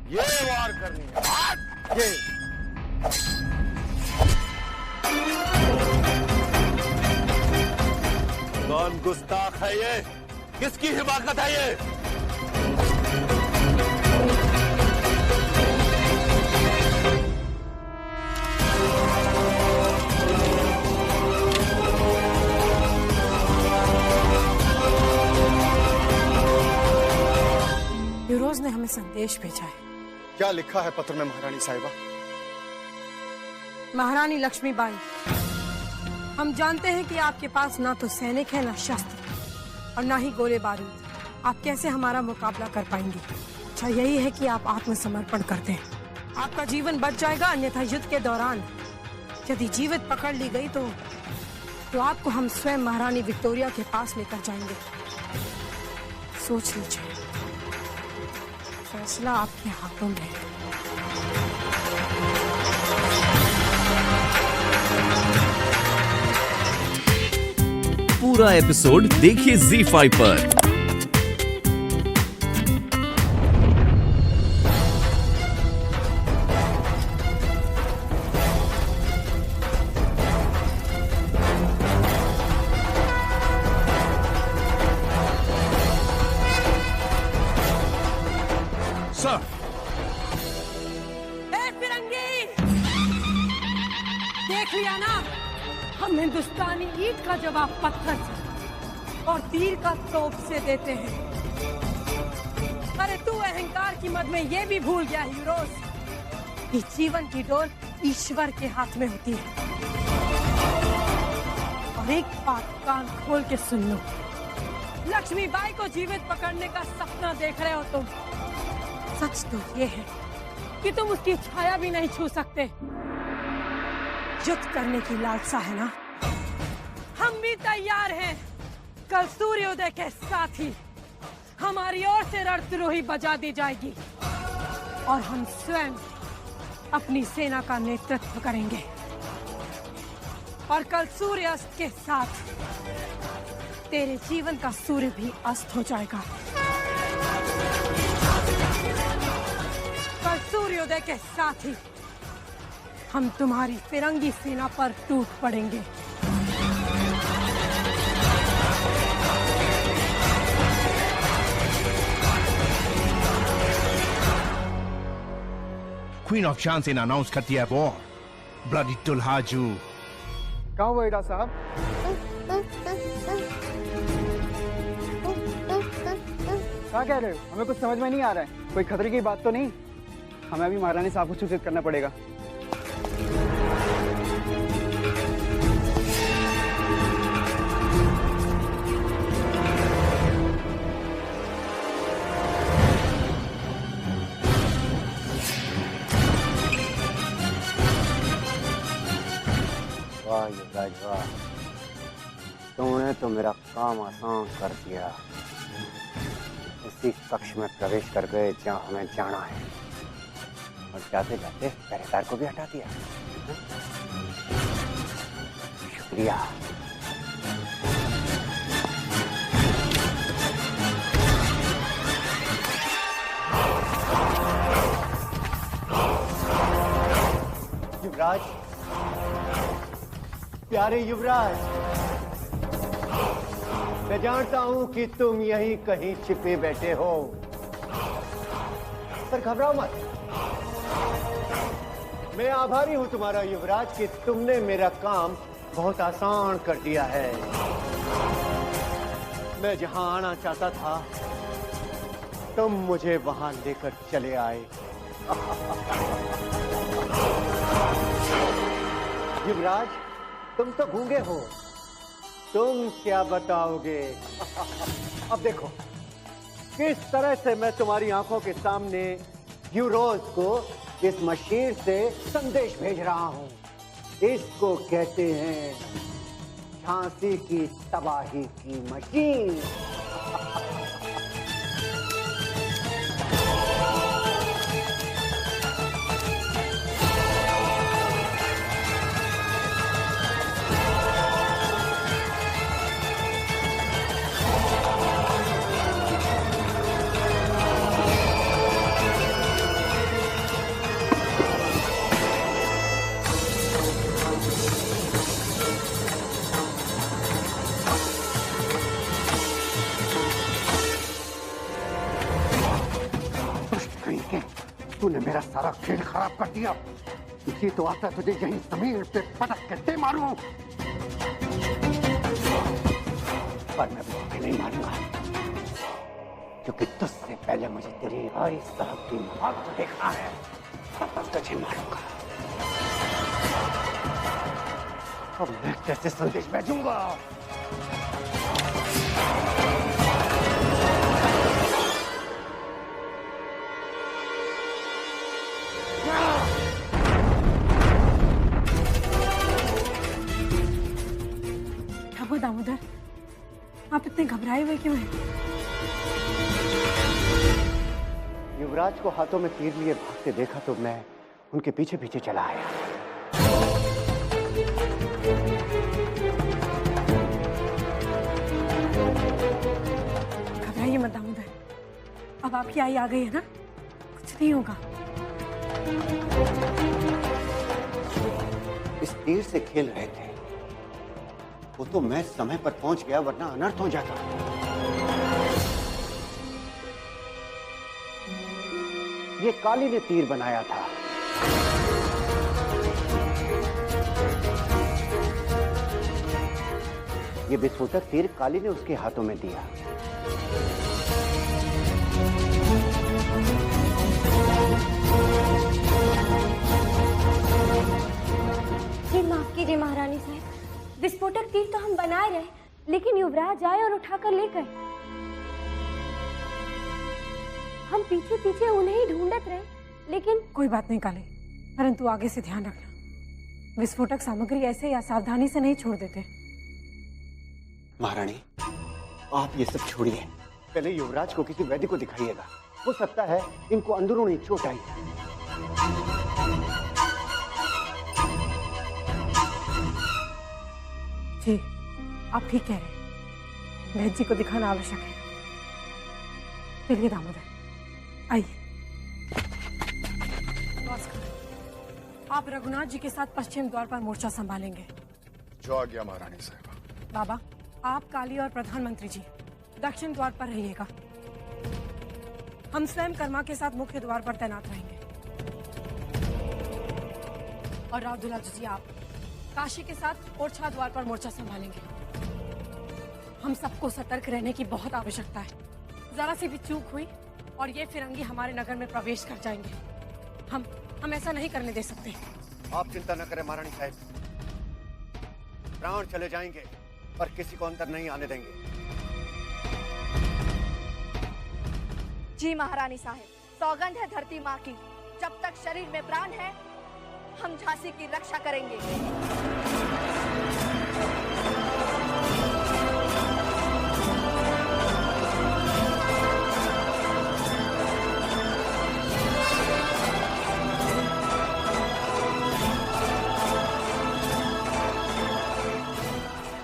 ये वार करनी है। ये कौन गुस्ताख है ये? किसकी हिमाकत है ये? युवराज ने हमें संदेश भेजा है। क्या लिखा है पत्र में महारानी साहिबा? महारानी लक्ष्मीबाई, हम जानते हैं कि आपके पास ना तो सैनिक है, ना शस्त्र और ना ही गोले बारूद। आप कैसे हमारा मुकाबला कर पाएंगे? अच्छा यही है कि आप आत्मसमर्पण कर दें। आपका जीवन बच जाएगा, अन्यथा युद्ध के दौरान यदि जीवित पकड़ ली गई तो आपको हम स्वयं महारानी विक्टोरिया के पास लेकर जाएंगे। सोच लीजिए, फैसला आपके हाथों में है। पूरा एपिसोड देखिए ZEE5 पर। सर, फिरंगी, देख लिया ना, हम हिंदुस्तानी ईंट का जवाब पत्थर से और तीर का तोप से देते हैं। अरे तू अहंकार की मद में ये भी भूल गया हीरोज कि जीवन की डोर ईश्वर के हाथ में होती है। और एक बात कान खोल के सुन लो, लक्ष्मीबाई को जीवित पकड़ने का सपना देख रहे हो तुम। सच तो ये है कि तुम उसकी छाया भी नहीं छू सकते। युद्ध करने की लालसा है ना? हम भी तैयार हैं। कल सूर्योदय के साथ ही हमारी ओर से रणद्रोही बजा दी जाएगी और हम स्वयं अपनी सेना का नेतृत्व करेंगे। और कल सूर्यास्त के साथ तेरे जीवन का सूर्य भी अस्त हो जाएगा। कल सूर्योदय के साथ ही हम तुम्हारी फिरंगी सेना पर टूट पड़ेंगे। क्वीन ऑफ शांति ने अनाउंस कर दिया वॉर। ब्लडी दुल्हाजू। कहाँ हुआ एडा साहब? क्या कह रहे हो? हमें कुछ समझ में नहीं आ रहा है। कोई खतरे की बात तो नहीं? हमें अभी महारानी साहब को सूचित करना पड़ेगा। वाह युवराज वाह, तुमने तो मेरा काम आसान कर दिया। उसी कक्ष में प्रवेश कर गए जहाँ हमें जाना है और जाते जाते पहरेदार को भी हटा दिया। शुक्रिया। युवराज, प्यारे युवराज, मैं जानता हूं कि तुम यहीं कहीं छिपे बैठे हो, पर घबराओ मत। मैं आभारी हूं तुम्हारा युवराज कि तुमने मेरा काम बहुत आसान कर दिया है। मैं जहां आना चाहता था तुम मुझे वहां लेकर चले आए। युवराज, तुम तो गूंगे हो, तुम क्या बताओगे? अब देखो किस तरह से मैं तुम्हारी आंखों के सामने यूरोज को इस मशीन से संदेश भेज रहा हूं। इसको कहते हैं झांसी की तबाही की मशीन। तूने मेरा सारा खेल खराब कर दिया। ये तो आता तुझे यहीं जमीन पे पटक के दे मारूं, पर मैं वो भी नहीं मारूंगा, क्योंकि तुझसे पहले मुझे तेरी भाई साहब की मौत देखना है। तुझे मारूंगा। अब मैं कैसे संदेश भेजूंगा? दामोदर, आप इतने घबराए हुए क्यों हैं? युवराज को हाथों में तीर लिए भागते देखा तो मैं उनके पीछे पीछे चला आया। घबराइए मत दामोदर, अब आपकी आई आ गई है ना, कुछ नहीं होगा। इस तीर से खेल रहे थे, वो तो मैं समय पर पहुंच गया, वरना अनर्थ हो जाता। ये काली ने तीर बनाया था। ये विस्फोटक तीर काली ने उसके हाथों में दिया। जी माफ कीजिए महारानी साहब, विस्फोटक तीर तो हम बनाए रहे, लेकिन युवराज आए और उठाकर ले गए। हम पीछे पीछे उन्हें ही ढूंढत रहे, लेकिन कोई बात नहीं काली, परंतु आगे से ध्यान रखना, विस्फोटक सामग्री ऐसे या सावधानी से नहीं छोड़ देते। महारानी, आप ये सब छोड़िए, पहले युवराज को किसी वैद्य को दिखाइएगा। हो सकता है इनको अंदरूनी चोट आई। जी, आप ठीक कह रहे हैं, वैद्य जी को दिखाना आवश्यक है। चलिए दामोदर, आइए। आप रघुनाथ जी के साथ पश्चिम द्वार पर मोर्चा संभालेंगे। जो आ गया महारानी साहब। बाबा, आप काली और प्रधानमंत्री जी दक्षिण द्वार पर रहिएगा। हम स्वयं कर्मा के साथ मुख्य द्वार पर तैनात रहेंगे। और राव दुलाल जी, आप काशी के साथ ओरछा द्वार पर मोर्चा संभालेंगे। हम सबको सतर्क रहने की बहुत आवश्यकता है। जरा सी भी चूक हुई और ये फिरंगी हमारे नगर में प्रवेश कर जाएंगे। हम ऐसा नहीं करने दे सकते। आप चिंता न करें महारानी साहब, प्राण चले जाएंगे पर किसी को अंदर नहीं आने देंगे। जी महारानी साहब, सौगंध है धरती माँ की, जब तक शरीर में प्राण है हम झांसी की रक्षा करेंगे।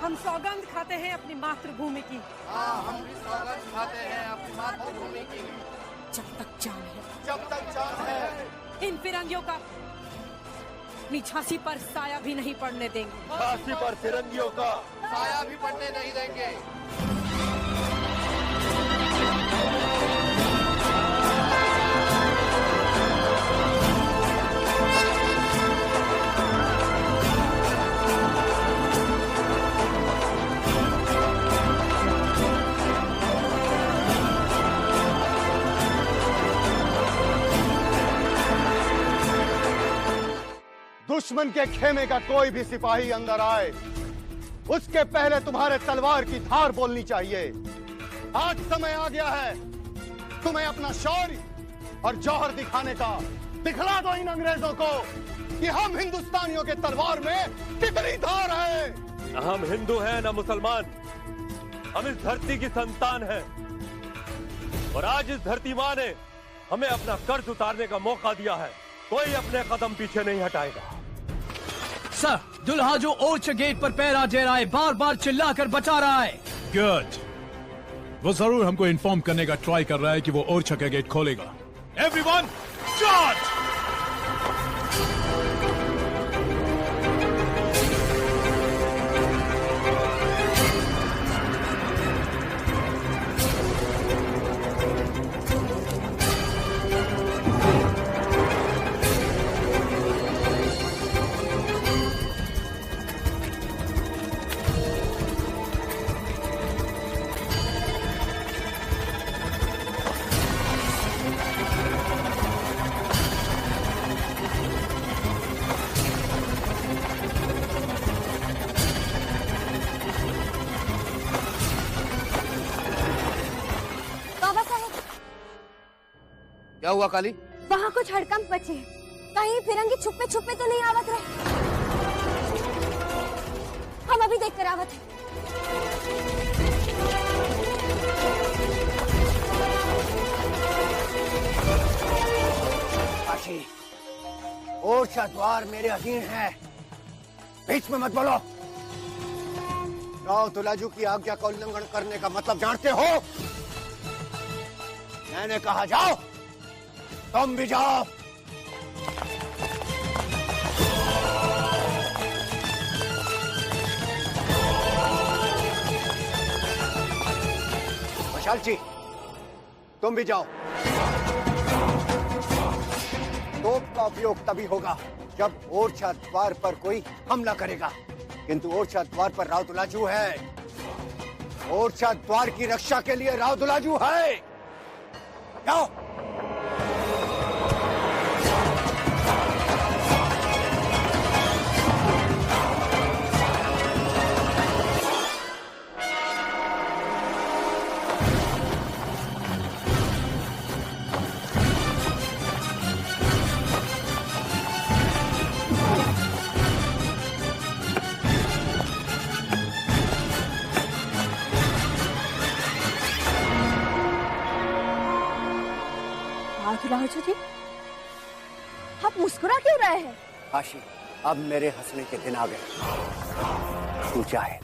हम सौगंध खाते हैं अपनी मातृभूमि की। हम भी सौगंध खाते हैं अपनी मातृभूमि की। जब तक जान है, जब तक जान है, इन फिरंगियों का अपनी झांसी पर साया भी नहीं पड़ने देंगे। झांसी पर फिरंगियों का साया भी पड़ने नहीं देंगे। दुश्मन के खेमे का कोई भी सिपाही अंदर आए, उसके पहले तुम्हारे तलवार की धार बोलनी चाहिए। आज समय आ गया है तुम्हें अपना शौर्य और जौहर दिखाने का। दिखला दो इन अंग्रेजों को कि हम हिंदुस्तानियों के तलवार में कितनी धार है। न हम हिंदू हैं न मुसलमान, हम इस धरती की संतान हैं। और आज इस धरती माँ ने हमें अपना कर्ज उतारने का मौका दिया है। कोई अपने कदम पीछे नहीं हटाएगा। सर, दुल्हा जो ओरछा गेट पर पैरा दे रहा है, बार बार चिल्लाकर बचा रहा है। गुड, वो जरूर हमको इन्फॉर्म करने का ट्राई कर रहा है कि वो ओरछा का गेट खोलेगा। Everyone charge! क्या हुआ काली? वहाँ कुछ हड़कंप बचे, कहीं फिरंगी छुपे छुपे तो नहीं आवत रहे। हम अभी देख कर आवत है। काशी, ओरछा द्वार मेरे अधीन है, बीच में मत बोलो। राव तुलाजू की आज्ञा का उल्लंघन करने का मतलब जानते हो? मैंने कहा जाओ, तुम भी जाओ। मशाल जी, तुम भी जाओ। तोप का उपयोग तभी होगा जब ओरछा द्वार पर कोई हमला करेगा, किंतु ओरछा द्वार पर राव दुलाजू है। ओरछा द्वार की रक्षा के लिए राव दुलाजू है। जाओ। राजू जी, आप मुस्कुरा क्यों रहे हैं? काशी, अब मेरे हंसने के दिन आ गए। तू चाहे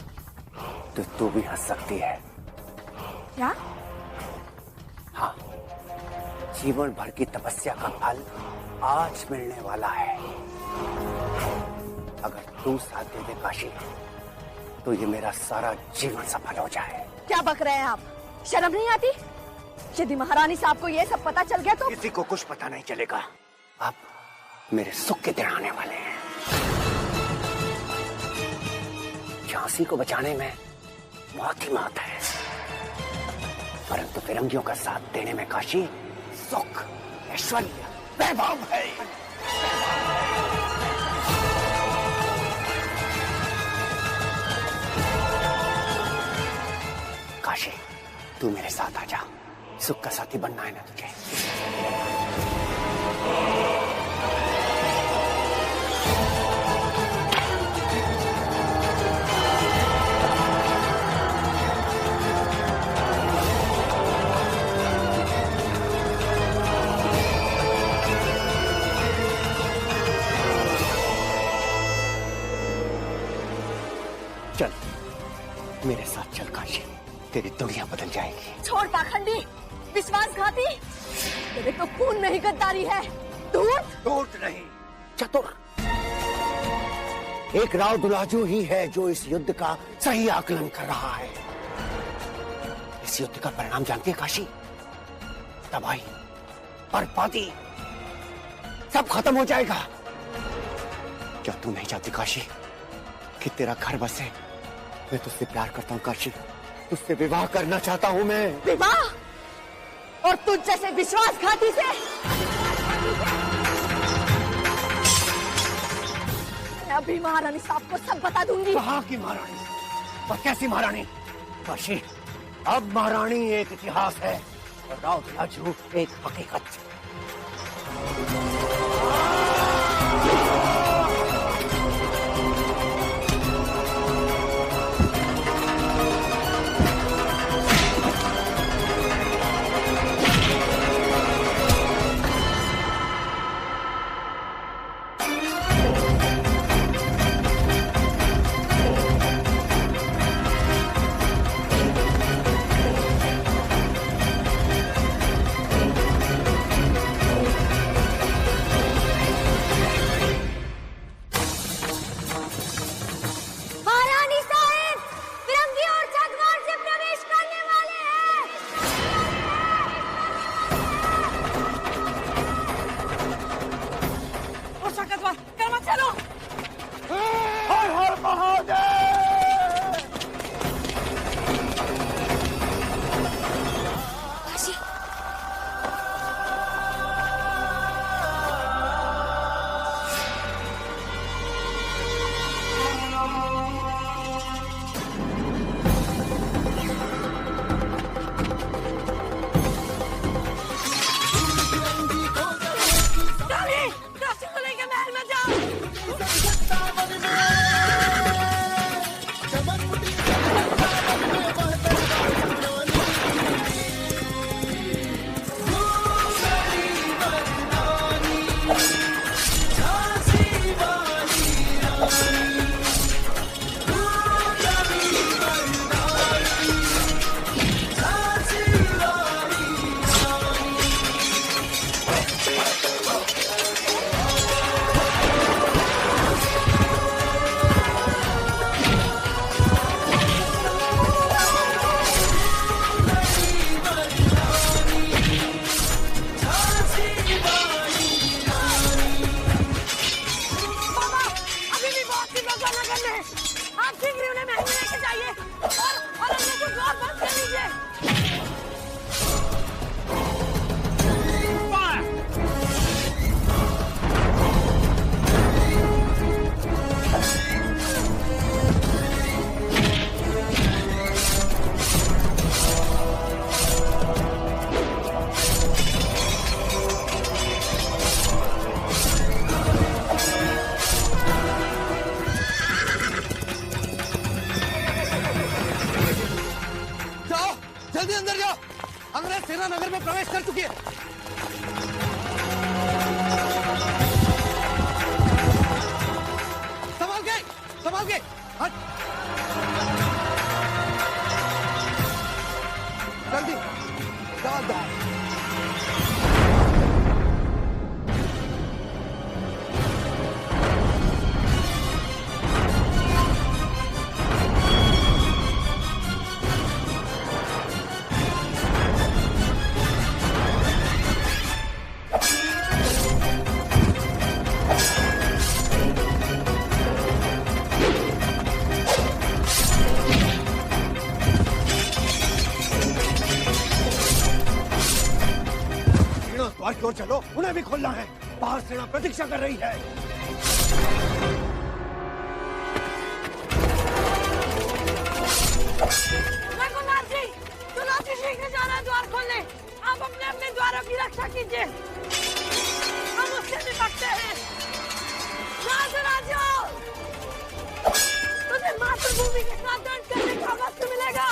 तो तू भी हंस सकती है। क्या? हाँ, जीवन भर की तपस्या का फल आज मिलने वाला है। अगर तू साथ दे दे काशी, तो ये मेरा सारा जीवन सफल हो जाए। क्या बक रहे हैं आप? शर्म नहीं आती? यदि महारानी साहब को ये सब पता चल गया तो? किसी को कुछ पता नहीं चलेगा। अब मेरे सुख के दिन आने वाले हैं। झांसी को बचाने में मौत ही मौत है, परंतु फिरंगियों का साथ देने में काशी सुख, ऐश्वर्य, वैभव है। काशी, तू मेरे साथ आ जा। सुख का साथी बनना है ना तुझे। चल मेरे साथ चल काशी, तेरी दुनिया बदल जाएगी। छोड़ पाखंडी, विश्वासघाती, तेरे तो खून में ही गद्दारी है। धूर्त नहीं, चतुर। एक राव दुलाजू ही है जो इस युद्ध का सही आकलन कर रहा है। इस युद्ध का परिणाम जानती है काशी? तबाही, बर्बादी, सब खत्म हो जाएगा। क्या तू नहीं चाहती काशी कि तेरा घर बसे? मैं तुझसे प्यार करता हूँ काशी, तुझसे विवाह करना चाहता हूँ मैं। विवाह? और तुझ जैसे विश्वासघाती से? मैं अभी महारानी साहब को सब बता दूंगी। कहाँ की महारानी और कैसी महारानी? काशी, अब महारानी एक इतिहास है और राव दुलाजू एक हकीकत। संभाल के हट जल्दी डाल दो द्वार की ओर चलो, उन्हें भी खोलना है। बाहर सेना प्रतीक्षा कर रही है। रघुनाथ जी, तुलसी शीघ्र जाना द्वार खोलने। आप अपने अपने द्वारों की रक्षा कीजिए, हम उससे निपटते हैं। राजो, तुझे मातृभूमि के साथ दंड करने का वक्त मिलेगा।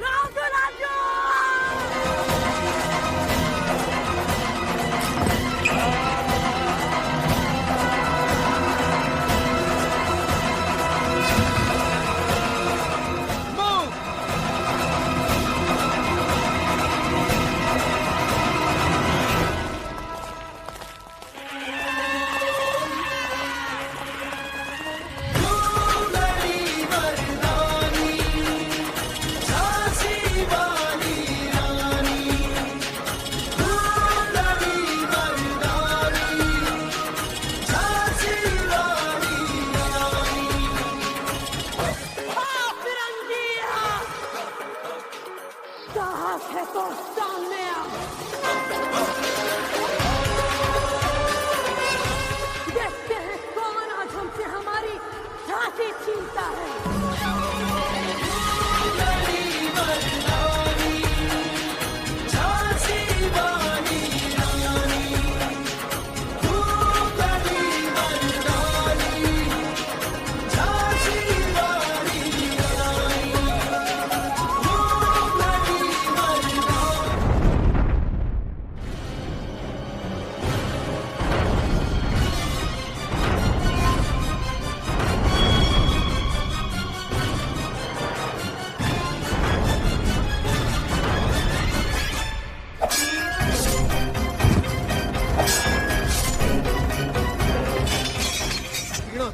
राजो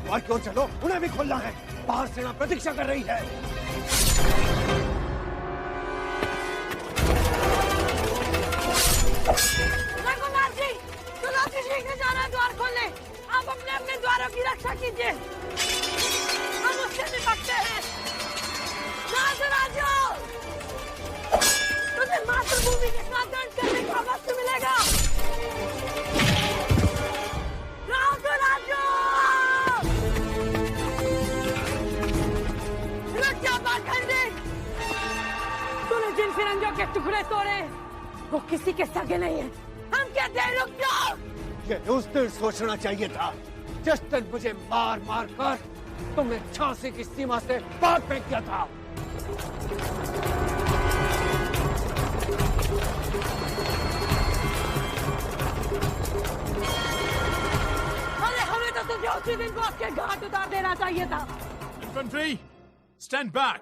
द्वार की ओर चलो, उन्हें भी खोलना है। बाहर सेना प्रतीक्षा कर रही है। रघुनाथ जी, तुलसी शीघ्र जाना द्वार खोलने। आप अपने अपने द्वारों की रक्षा कीजिए, हम उससे निपटते हैं। राजो, तुझे मातृभूमि के साथ दंड करने का वक्त मिलेगा। राजो तूने जिन फिरंगियों के टुकड़े तोड़े वो किसी के सगे नहीं है। हम कहते हैं रुक जाओ। ये उस दिन सोचना चाहिए था जिस दिन मुझे मार मार कर तुमने झांसी की सीमा से बाहर फेंक दिया था। अरे हमें तो तुझे उसी दिन बॉस के घाट उतार देना चाहिए था। Infantry, stand back.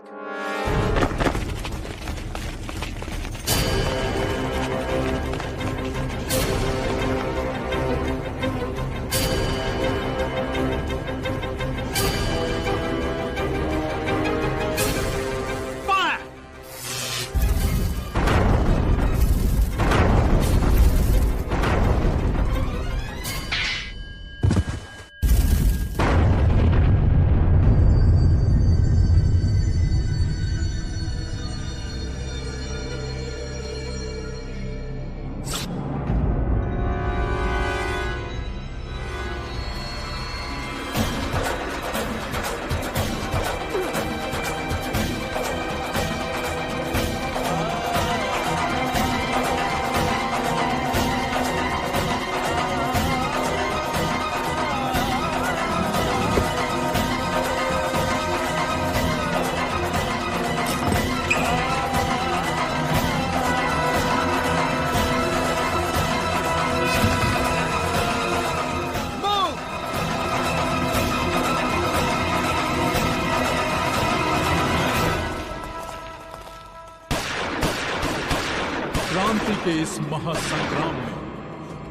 क्रांति के इस महासंग्राम में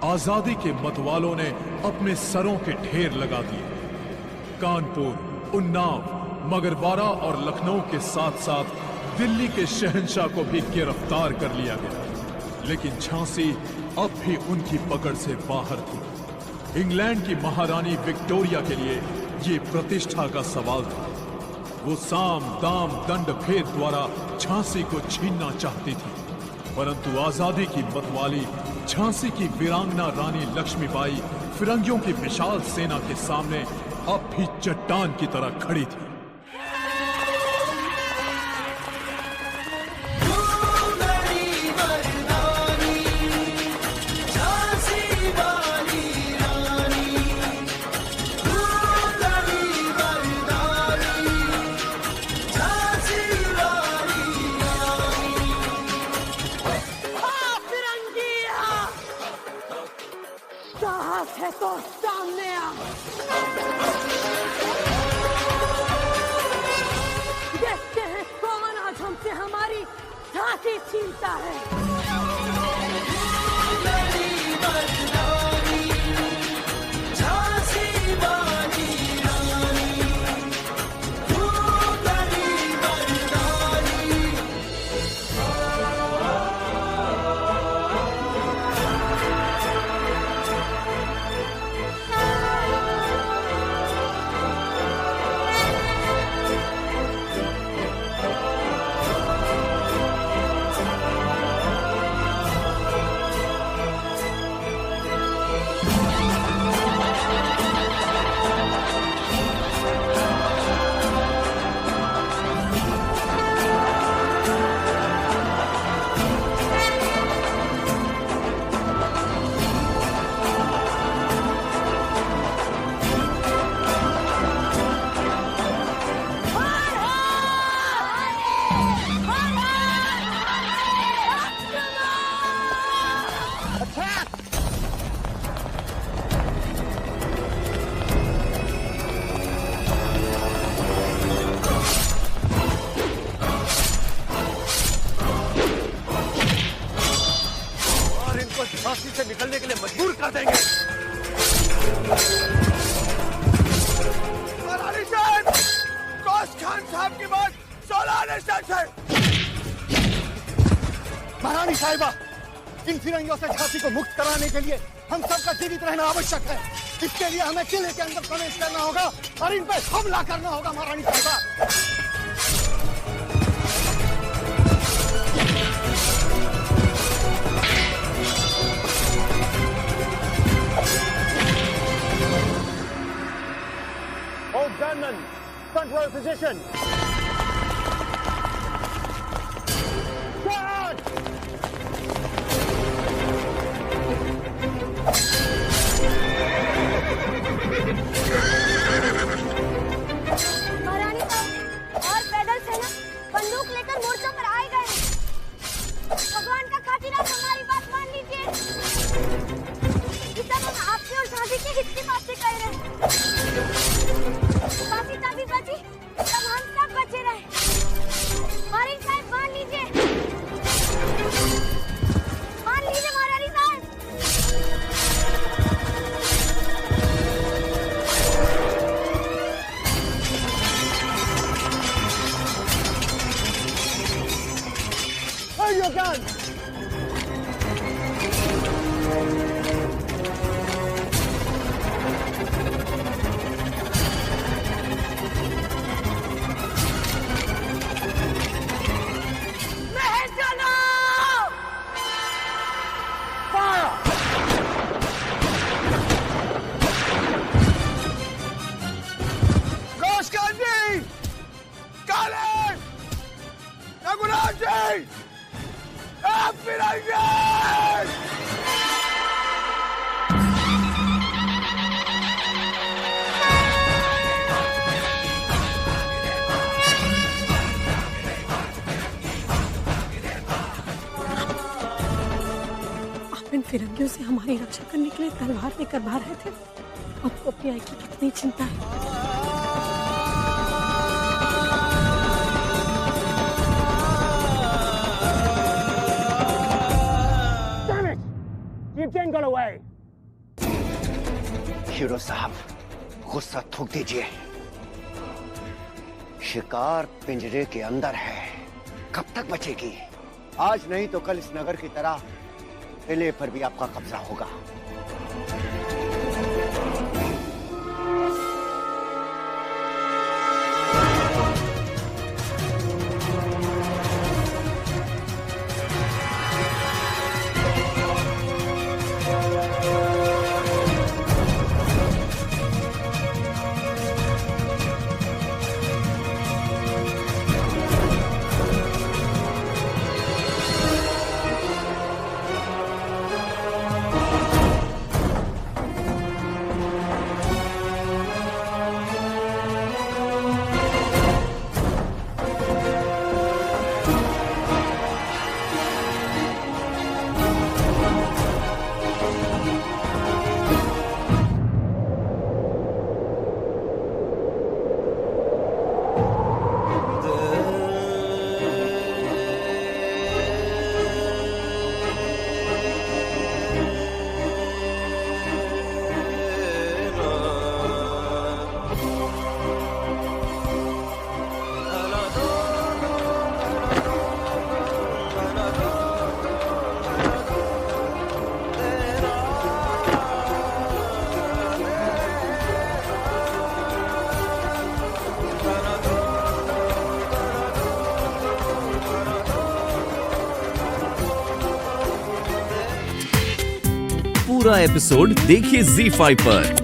आजादी के मतवालों ने अपने सरों के ढेर लगा दिए। कानपुर, उन्नाव, मगरवाड़ा और लखनऊ के साथ साथ दिल्ली के शहंशाह को भी गिरफ्तार कर लिया गया, लेकिन झांसी अब भी उनकी पकड़ से बाहर थी। इंग्लैंड की महारानी विक्टोरिया के लिए ये प्रतिष्ठा का सवाल था। वो साम, दाम, दंड भेद द्वारा झांसी को छीनना चाहती थी, परंतु आजादी की मतवाली झांसी की वीरांगना रानी लक्ष्मीबाई फिरंगियों की विशाल सेना के सामने अब भी चट्टान की तरह खड़ी थी। है तो सामने आ। देखते हैं कौन आज हमसे हमारी झांसी छीनता है। झांसी से निकलने के लिए मजबूर कर देंगे। महारानी साहब, कौस खान साहब की बात 16 आने है। महारानी साहिबा, इन फिरंगियों से झांसी को मुक्त कराने के लिए हम सबका जीवित रहना आवश्यक है। इसके लिए हमें किले के अंदर प्रवेश करना होगा और इन पर हमला करना होगा। महारानी साहिबा, Hold gunmen, front row position. Charge! महारानी साहब और पैदल सेना बंदूक लेकर मोर्चों पर आए गए। भगवान का खातिरा हमारी बात मान लीजिए। हम आपसे और झांसी के हित की बातें कर रहे हैं। बाकी तभी बची, तब हम सब बचे रहे। महारानी साहब मान लीजिए, महारानी साहब। Hold your gun! इन फिरंगियों से हमारी रक्षा करने के लिए तलवार लेकर बाहर आए थे। आपको अपनी आई की कितनी चिंता है। can't get away. हीरो साहब, गुस्सा थूक दीजिए। शिकार पिंजरे के अंदर है, कब तक बचेगी? आज नहीं तो कल इस नगर की तरह किले पर भी आपका कब्जा होगा। पूरा एपिसोड देखिए ZEE5 पर।